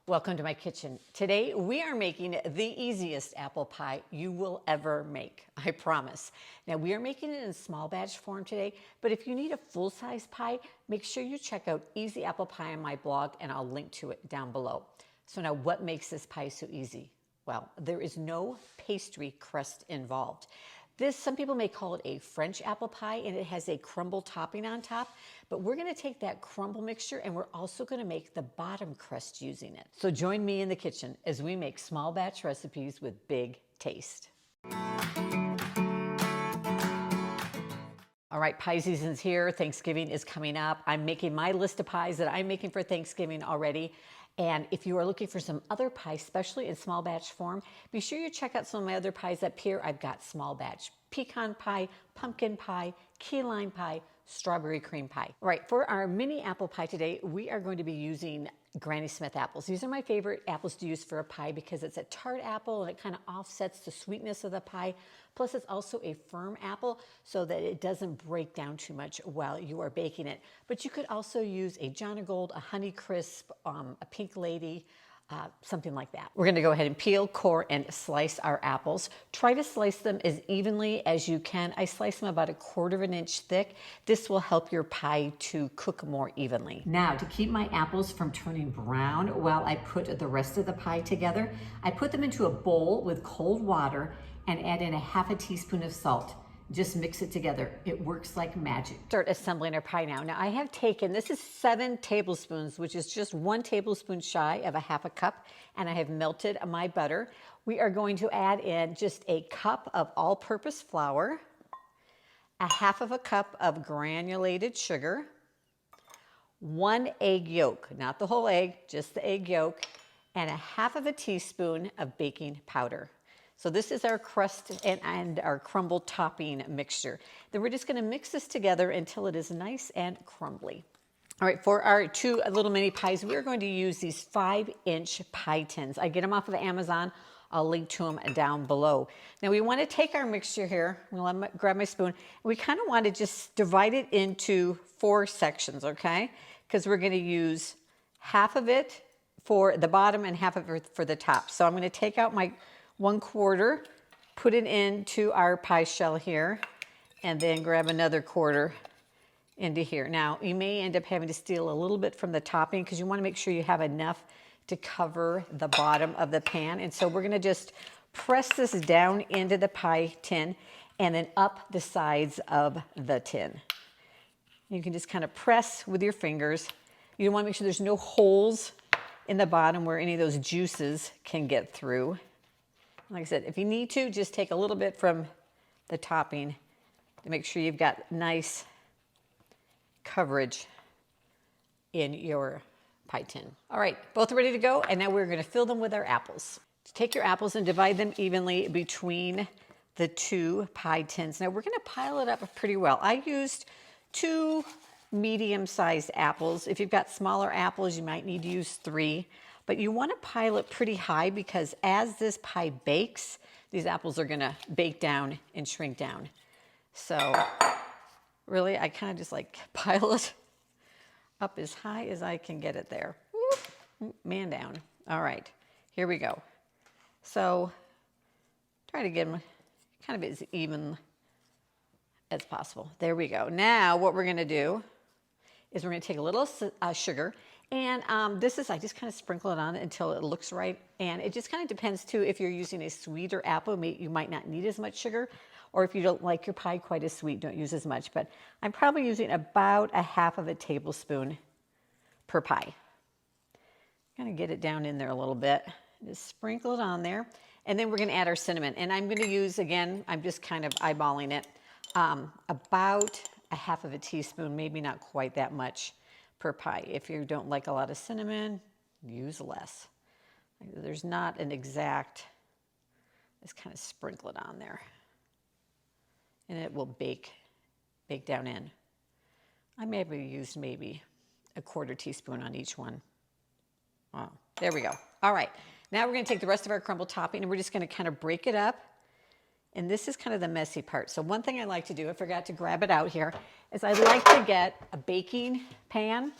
Welcome to my kitchen. Today we are making the easiest apple pie you will ever make, I promise. Now we are making it in small batch form today, but if you need a full-size pie, make sure you check out Easy Apple Pie on my blog and I'll link to it down below. So now what makes this pie so easy? Well, there is no pastry crust involved. Some people may call it a French apple pie, and it has a crumble topping on top, but we're gonna take that crumble mixture and we're also gonna make the bottom crust using it. So join me in the kitchen as we make small batch recipes with big taste. All right, pie season's here. Thanksgiving is coming up. I'm making my list of pies that I'm making for Thanksgiving already. And if you are looking for some other pies, especially in small batch form, be sure you check out some of my other pies up here. I've got small batch pecan pie, pumpkin pie, key lime pie, strawberry cream pie. All right, for our mini apple pie today, we are going to be using Granny Smith apples. These are my favorite apples to use for a pie because it's a tart apple and it kind of offsets the sweetness of the pie. Plus it's also a firm apple so that it doesn't break down too much while you are baking it. But you could also use a John Gold, a Honey Crisp, a Pink Lady, something like that. We're gonna go ahead and peel, core, and slice our apples. Try to slice them as evenly as you can. I slice them about 1/4 inch thick. This will help your pie to cook more evenly. Now, to keep my apples from turning brown while I put the rest of the pie together, I put them into a bowl with cold water and add in 1/2 teaspoon of salt. Just mix it together. It works like magic. Start assembling our pie now. Now I have taken, this is 7 tablespoons, which is just 1 tablespoon shy of 1/2 cup, and I have melted my butter. We are going to add in just 1 cup of all-purpose flour, 1/2 cup of granulated sugar, 1 egg yolk, not the whole egg, just the egg yolk, and 1/2 teaspoon of baking powder. So this is our crust and our crumble topping mixture. Then we're just gonna mix this together until it is nice and crumbly. All right, for our 2 little mini pies, we're going to use these 5-inch pie tins. I get them off of Amazon. I'll link to them down below. Now we wanna take our mixture here, I'm gonna grab my spoon. We kinda wanna just divide it into 4 sections, okay? Because we're gonna use 1/2 of it for the bottom and 1/2 of it for the top. So I'm gonna take out my 1/4, put it into our pie shell here, and then grab another 1/4 into here. Now, you may end up having to steal a little bit from the topping because you want to make sure you have enough to cover the bottom of the pan. And so we're going to just press this down into the pie tin and then up the sides of the tin. You can just kind of press with your fingers. You want to make sure there's no holes in the bottom where any of those juices can get through. Like I said, if you need to, just take a little bit from the topping to make sure you've got nice coverage in your pie tin. All right, both are ready to go, and now we're gonna fill them with our apples. Take your apples and divide them evenly between the 2 pie tins. Now we're gonna pile it up pretty well. I used 2 medium-sized apples. If you've got smaller apples, you might need to use 3. But you want to pile it pretty high because as this pie bakes, these apples are going to bake down and shrink down. So really, I kind of just like pile it up as high as I can get it there. Whoop, man down. All right, here we go. So try to get them kind of as even as possible. There we go. Now what we're going to do is we're going to take a little sugar. And I just kind of sprinkle it on until it looks right. And it just kind of depends too, if you're using a sweeter apple, you might not need as much sugar. Or if you don't like your pie quite as sweet, don't use as much. But I'm probably using about 1/2 tablespoon per pie. Kind of get it down in there a little bit. Just sprinkle it on there. And then we're going to add our cinnamon. And I'm going to use, again, I'm just kind of eyeballing it, about 1/2 teaspoon, maybe not quite that much per pie. If you don't like a lot of cinnamon, use less. There's not an exact, just kind of sprinkle it on there. And it will bake down in. I may have used maybe 1/4 teaspoon on each one. Oh, there we go. All right, now we're gonna take the rest of our crumble topping and we're just gonna kind of break it up. And this is kind of the messy part. So one thing I like to do, I forgot to grab it out here, is I like to get a baking pan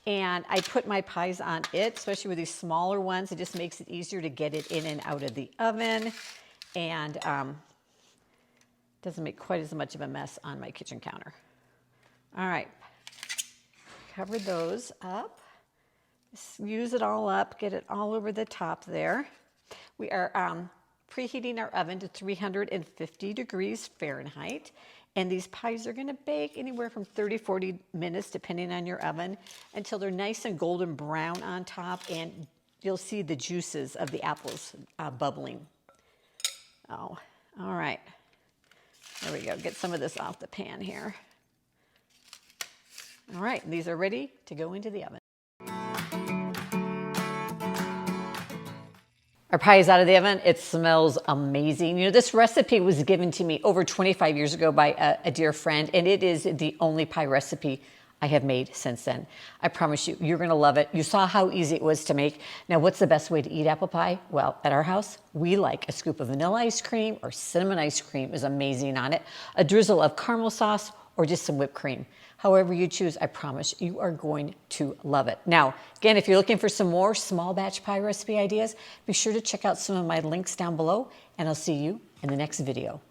And I put my pies on it, especially with these smaller ones. It just makes it easier to get it in and out of the oven. And doesn't make quite as much of a mess on my kitchen counter. All right, cover those up. Just use it all up, get it all over the top there. We are preheating our oven to 350 degrees Fahrenheit. And these pies are gonna bake anywhere from 30-40 minutes, depending on your oven, until they're nice and golden brown on top, and you'll see the juices of the apples bubbling. Oh, all right. There we go, get some of this off the pan here. All right, these are ready to go into the oven. Our pie is out of the oven. It smells amazing. You know, this recipe was given to me over 25 years ago by a dear friend, and it is the only pie recipe I have made since then. I promise you, you're gonna love it. You saw how easy it was to make. Now, what's the best way to eat apple pie? Well, at our house, we like a scoop of vanilla ice cream or cinnamon ice cream is amazing on it, a drizzle of caramel sauce, or just some whipped cream. However you choose, I promise you are going to love it. Now, again, if you're looking for some more small batch pie recipe ideas, be sure to check out some of my links down below, and I'll see you in the next video.